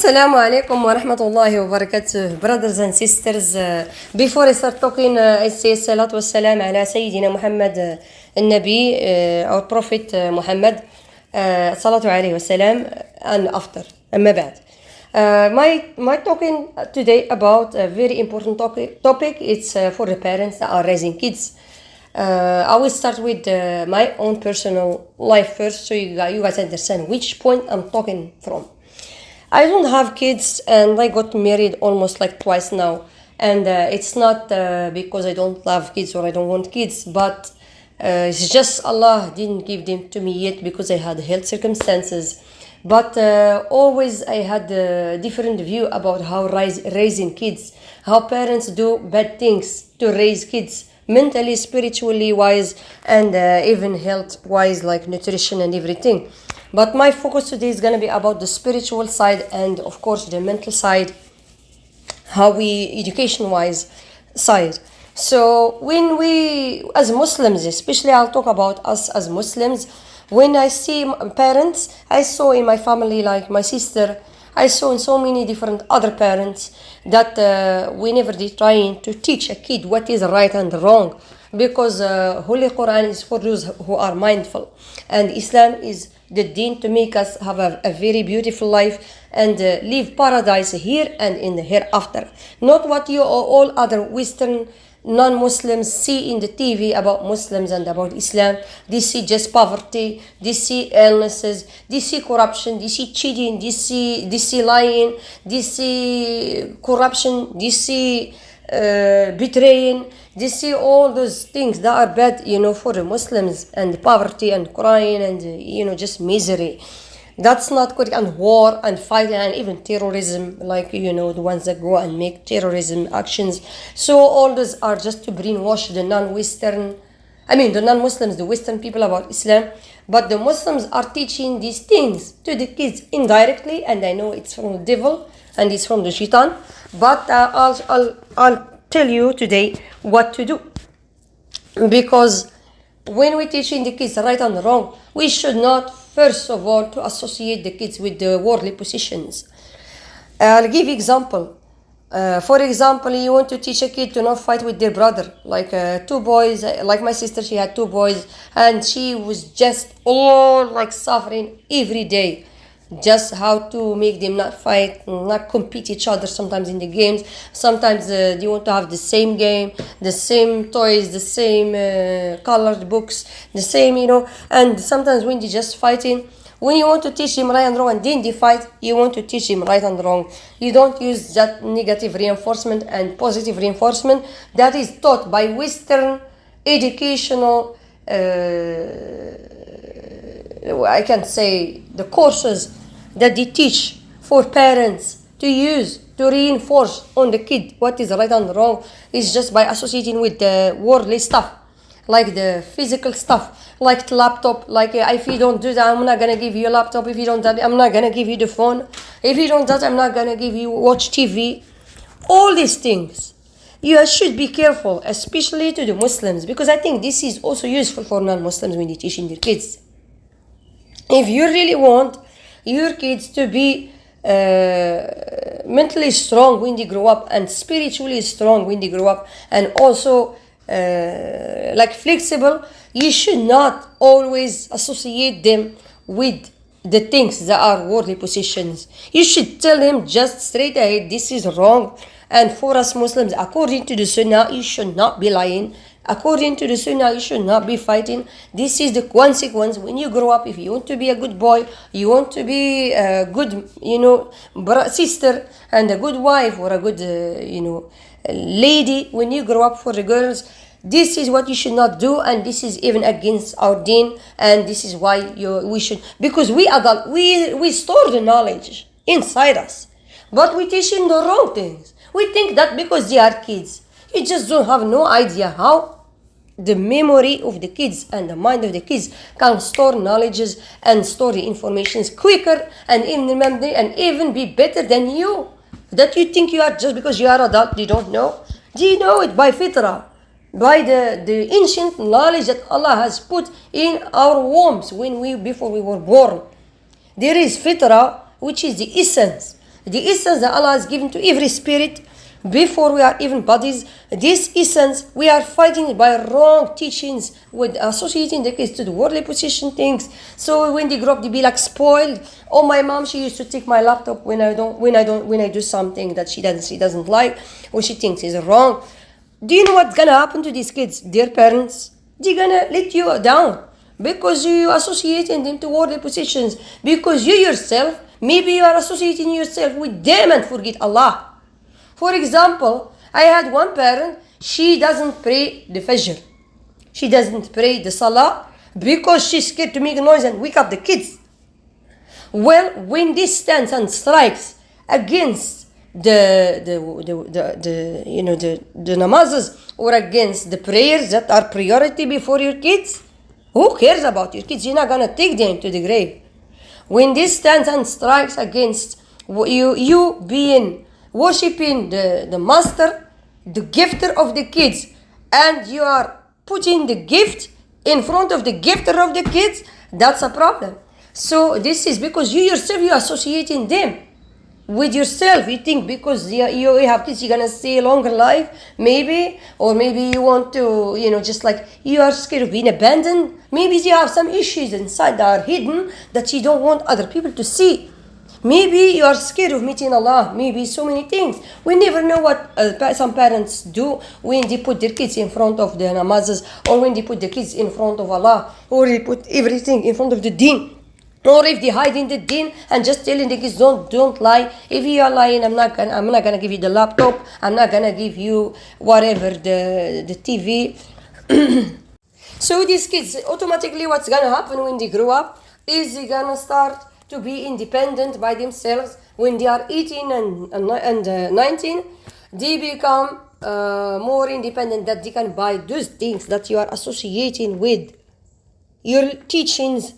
Assalamu alaikum wa rahmatullahi wa barakatuh, brothers and sisters. Before I start talking, I say salatu wa salam ala Sayyidina Muhammad, Nabi, our Prophet Muhammad, salatu alayhi wa salam, and after, amma ba'd. My talking today about a very important topic. It's for the parents that are raising kids. I will start with my own personal life first, so you guys understand which point I'm talking from. I don't have kids, and I got married almost like twice now. And it's not because I don't love kids or I don't want kids, but it's just Allah didn't give them to me yet because I had health circumstances. But always I had a different view about how raising kids, how parents do bad things to raise kids, mentally, spiritually wise, and even health wise, like nutrition and everything. But my focus today is going to be about the spiritual side and of course the mental side, how we education wise side. So when we as Muslims, especially I'll talk about us as Muslims, when I see parents, I saw in my family, like my sister, I saw in so many different other parents that whenever they trying to teach a kid what is right and wrong, because Holy Quran is for those who are mindful, and Islam is the deen to make us have a very beautiful life and live paradise here and in the hereafter. Not what you or all other Western non-Muslims see in the TV about Muslims and about Islam. They see just poverty, they see illnesses, they see corruption, they see cheating, they see lying, they see corruption, they see betraying, they see all those things that are bad, for the Muslims, and poverty and crying and just misery. That's not good. And war and fighting and even terrorism, like the ones that go and make terrorism actions. So all those are just to brainwash the non-Muslims, the Western people about Islam. But the Muslims are teaching these things to the kids indirectly, and I know it's from the devil and it's from the shaitan. But I'll tell you today what to do, because when we're teaching the kids right and wrong, we should not first of all to associate the kids with the worldly positions. I'll give example. For example, you want to teach a kid to not fight with their brother, like two boys, like my sister, she had two boys, and she was just all like suffering every day. Just how to make them not fight, not compete each other sometimes in the games. Sometimes they want to have the same game, the same toys, the same colored books, the same, and sometimes when they just fighting, when you want to teach them right and wrong and then they fight, you want to teach them right and wrong. You don't use that negative reinforcement and positive reinforcement that is taught by Western educational I can say the courses that they teach for parents to use to reinforce on the kid what is right and wrong is just by associating with the worldly stuff, like the physical stuff, like the laptop, like if you don't do that, I'm not gonna give you a laptop. If you don't do that, I'm not gonna give you the phone. If you don't do that, I'm not gonna give you watch TV. All these things. You should be careful, especially to the Muslims, because I think this is also useful for non-Muslims when they're teaching their kids. If you really want your kids to be mentally strong when they grow up and spiritually strong when they grow up, and also like flexible, you should not always associate them with the things that are worldly positions. You should tell them just straight ahead, this is wrong. And for us Muslims, according to the Sunnah, you should not be lying. According to the Sunnah, you should not be fighting. This is the consequence when you grow up. If you want to be a good boy, you want to be a good, sister and a good wife or a good, lady, when you grow up for the girls, this is what you should not do, and this is even against our deen, and this is why we should, because we adult, we store the knowledge inside us, but we teaching the wrong things. We think that because they are kids, you just don't have no idea how the memory of the kids and the mind of the kids can store knowledges and store the informations quicker and in the memory and even be better than you. That you think you are just because you are adult, you don't know. You know it by fitrah, by the ancient knowledge that Allah has put in our wombs before we were born. There is fitrah, which is the essence. the essence that Allah has given to every spirit before we are even bodies. This essence, we are fighting it by wrong teachings with associating the kids to the worldly position things. So when they grow up, they be like spoiled. Oh, my mom, she used to take my laptop when I do something that she doesn't like, or she thinks is wrong. Do you know what's gonna happen to these kids? Their parents, they're gonna let you down because you associating them to worldly positions. Because you yourself, maybe you are associating yourself with them and forget Allah. For example, I had one parent, she doesn't pray the Fajr. She doesn't pray the Salah because she's scared to make noise and wake up the kids. Well, when this stands and strikes against the namazes or against the prayers that are priority before your kids, who cares about your kids? You're not gonna take them to the grave. When this stands and strikes against you being worshipping the master, the gifter of the kids, and you are putting the gift in front of the gifter of the kids, that's a problem. So this is because you yourself, you are associating them with yourself. You think because you have kids, you're gonna stay a longer life, maybe, or maybe you want to, just like you are scared of being abandoned. Maybe you have some issues inside that are hidden that you don't want other people to see. Maybe you are scared of meeting Allah. Maybe so many things. We never know what some parents do when they put their kids in front of the namazes, or when they put the kids in front of Allah, or they put everything in front of the deen. Or if they hide in the deen and just telling the kids don't lie. If you are lying, I'm not gonna give you the laptop. I'm not gonna give you whatever the TV. So these kids, automatically what's gonna happen when they grow up is they're gonna start to be independent by themselves. When they are 18 and 19, they become more independent, that they can buy those things that you are associating with your teachings,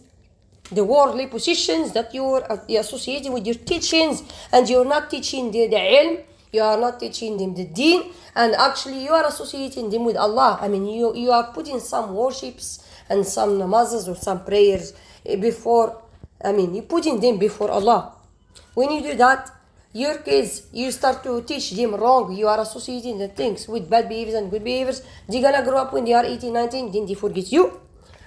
the worldly positions that you are associating with your teachings, and you're not teaching the ilm, you are not teaching them the deen, and actually you are associating them with Allah. I mean, you are putting some worships and some namazes or some prayers before, you're putting them before Allah. When you do that, your kids, you start to teach them wrong. You are associating the things with bad behaviors and good behaviors. They're gonna grow up when they are 18, 19, then they forget you.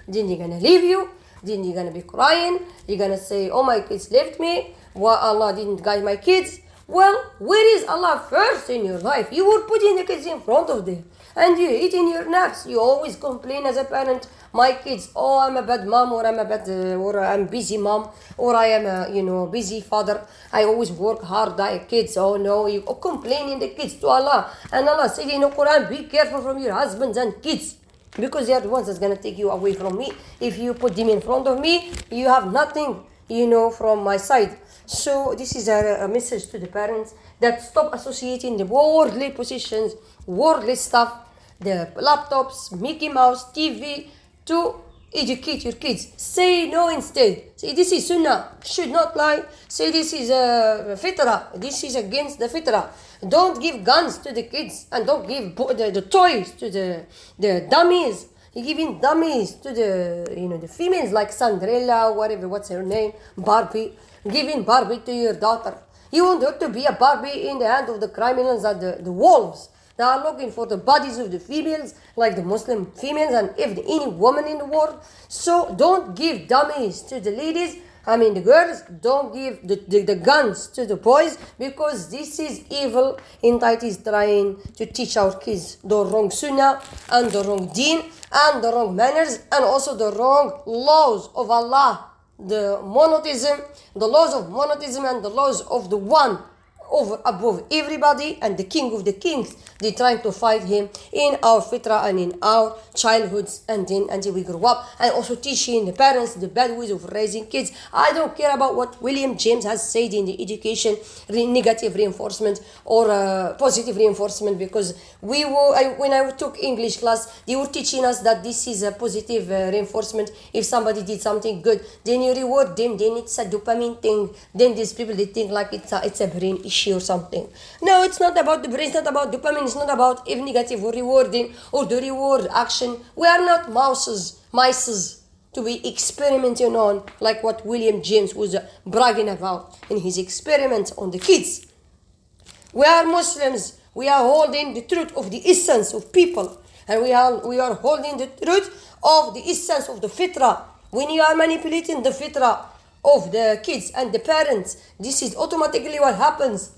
Then they're gonna leave you. Then you're gonna be crying. You're gonna say, oh, my kids left me. Why Allah didn't guide my kids? Well, where is Allah first in your life? You were putting the kids in front of them, and you're eating your naps. You always complain as a parent, my kids, oh, I'm a bad mom, or I'm busy mom, or I am a busy father. I always work hard, kids. Oh no, you complaining the kids to Allah, and Allah said in the Quran, be careful from your husbands and kids, because they are the ones that's gonna take you away from me. If you put them in front of me, you have nothing, from my side. So this is a message to the parents, that stop associating the worldly positions, worldly stuff, the laptops, Mickey Mouse, TV, to educate your kids. Say no instead. Say this is sunnah, should not lie. Say this is fitrah, this is against the fitrah. Don't give guns to the kids, and don't give the toys to the dummies. You're giving dummies to the females like Cinderella, whatever, what's her name, Barbie. Giving Barbie to your daughter. You want her to be a Barbie in the hand of the criminals and the wolves. They are looking for the bodies of the females, like the Muslim females, and any woman in the world. So don't give dummies to the ladies. The girls. Don't give the guns to the boys, because this is evil. Entity is trying to teach our kids the wrong sunnah, and the wrong deen, and the wrong manners, and also the wrong laws of Allah. The monotheism, the laws of monotheism, and the laws of the one above everybody, and the king of the kings. They're trying to fight him in our fitrah and in our childhoods, and then until we grow up, and also teaching the parents the bad ways of raising kids. I don't care about what William James has said in the education, negative reinforcement or positive reinforcement, because when I took English class, they were teaching us that this is a positive reinforcement. If somebody did something good, then you reward them, then it's a dopamine thing. Then these people, they think like it's a brain issue or something. No, it's not about the brain, it's not about dopamine, it's not about if negative or rewarding or the reward action. We are not mice. to be experimenting on, like what William James was bragging about in his experiment on the kids. We are Muslims. We are holding the truth of the essence of people, and we are holding the truth of the essence of the fitrah. When you are manipulating the fitrah of the kids and the parents, this is automatically what happens.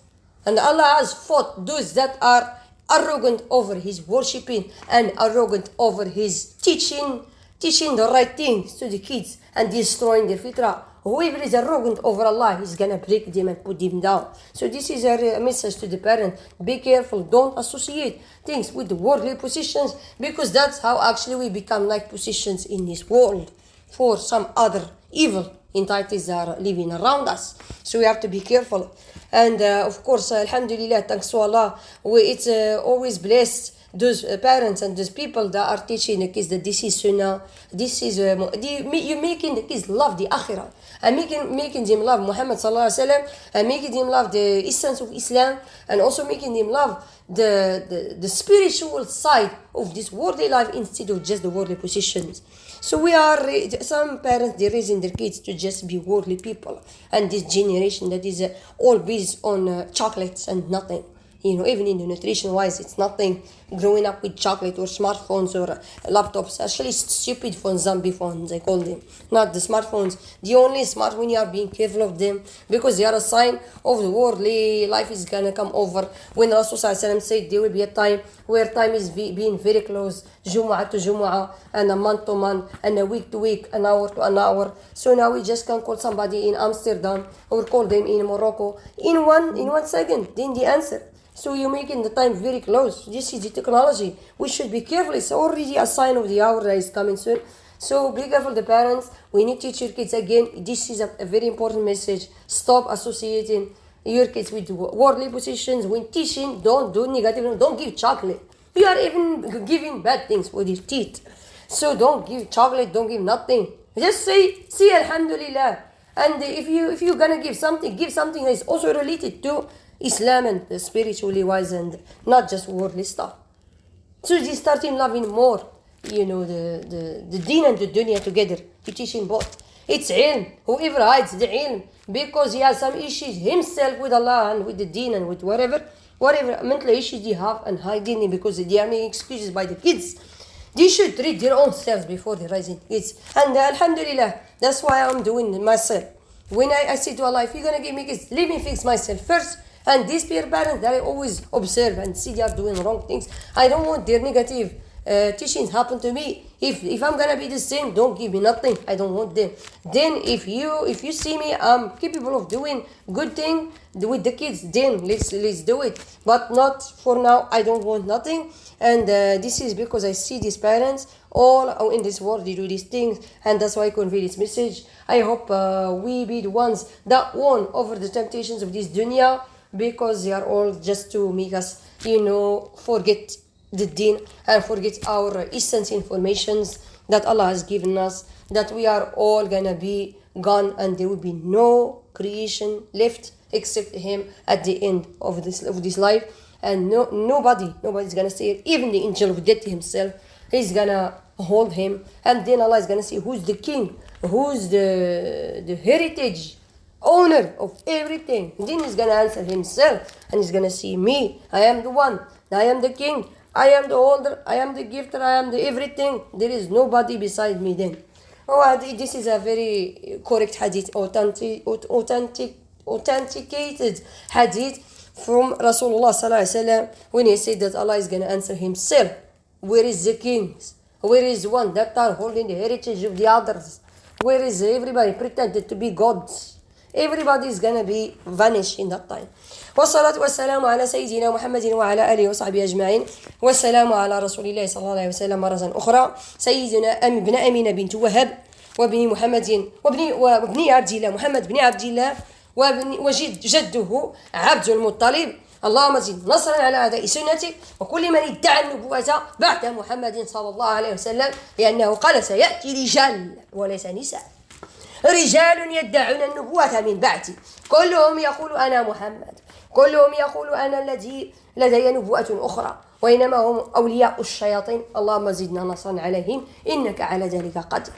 And Allah has fought those that are arrogant over his worshipping and arrogant over his teaching the right things to the kids and destroying their fitrah. Whoever is arrogant over Allah, he's gonna break them and put them down. So this is a message to the parent. Be careful, don't associate things with the worldly positions, because that's how actually we become like positions in this world for some other evil entities that are living around us. So we have to be careful. And of course, alhamdulillah, thanks to Allah, it's always blessed those parents and those people that are teaching the kids that this is sunnah, this is you're making the kids love the akhirah, and making them love Muhammad sallallahu alaihi wasallam, and making them love the essence of Islam, and also making them love the spiritual side of this worldly life instead of just the worldly positions. So some parents, they're raising their kids to just be worldly people, and this generation that is all based on chocolates and nothing. Even in the nutrition wise, it's nothing. Growing up with chocolate or smartphones or laptops, actually stupid phones, zombie phones, I call them. Not the smartphones. The only smart when you are being careful of them, because they are a sign of the worldly life is gonna come over. When Rasul said there will be a time where time is being very close, Jumu'ah to Jumu'ah, and a month to month, and a week to week, an hour to an hour. So now we just can call somebody in Amsterdam or call them in Morocco in one second, then the answer. So you're making the time very close. This is the technology. We should be careful. It's already a sign of the hour that is coming soon. So be careful, the parents. We need to teach your kids again. This is a very important message. Stop associating your kids with worldly positions. When teaching, don't do negative. Don't give chocolate. You are even giving bad things with your teeth. So don't give chocolate. Don't give nothing. Just say Alhamdulillah. And if you're gonna give something that is also related to Islam and spiritually wise and not just worldly stuff. So they starting loving more, the deen and the dunya together. You're teaching both. It's ilm. Whoever hides the ilm because he has some issues himself with Allah and with the deen and with whatever mental issues they have and hiding it because they are making excuses by the kids. They should treat their own selves before they raise kids. And alhamdulillah, that's why I'm doing it myself. When I say to Allah, if you're gonna give me kids, let me fix myself first. And these peer parents that I always observe and see they are doing wrong things, I don't want their negative teachings happen to me. If I'm gonna be the same, don't give me nothing. I don't want them. Then if you see me I'm capable of doing good thing with the kids, then let's do it. But not for now. I don't want nothing. And this is because I see these parents all in this world, they do these things, and that's why I convey this message. I hope we be the ones that won over the temptations of this dunya, because they are all just to make us, forget the deen and forget our essence informations that Allah has given us, that we are all gonna be gone and there will be no creation left except Him at the end of this life. And nobody's gonna say it. Even the angel of death himself, he's gonna hold him, and then Allah is gonna see who's the king, who's the heritage owner of everything. Then he's gonna answer himself, and he's gonna see me. I am the one. I am the king. I am the holder. I am the gifter. I am the everything. There is nobody beside me then. This is a very correct hadith, authenticated hadith from Rasulullah sallallahu alaihi wasallam, when he said that Allah is gonna answer himself. Where is the kings? Where is one that are holding the heritage of the others? Where is everybody pretended to be gods? Everybody is gonna be vanished in that time. والصلاة والسلام على سيدنا محمد وعلى آله وصحبه أجمعين، والسلام على رسول الله صلى الله عليه وسلم مرة أخرى. سيدنا ابن أمينة بنت وهب وابن محمد وابن عبد الله محمد بن عبد الله وجده عبد المطلب. اللهم زد نصرا على أعداء سنتك وكل من ادعى النبوة بعد محمد صلى الله عليه وسلم، لأنه قال سيأتي رجال وليس نساء، رجال يدعون النبوة من بعدي، كلهم يقول أنا محمد، كلهم يقول أنا الذي لدي نبوة أخرى، وإنما هم أولياء الشياطين. اللهم زدنا نصرا عليهم إنك على ذلك قدير.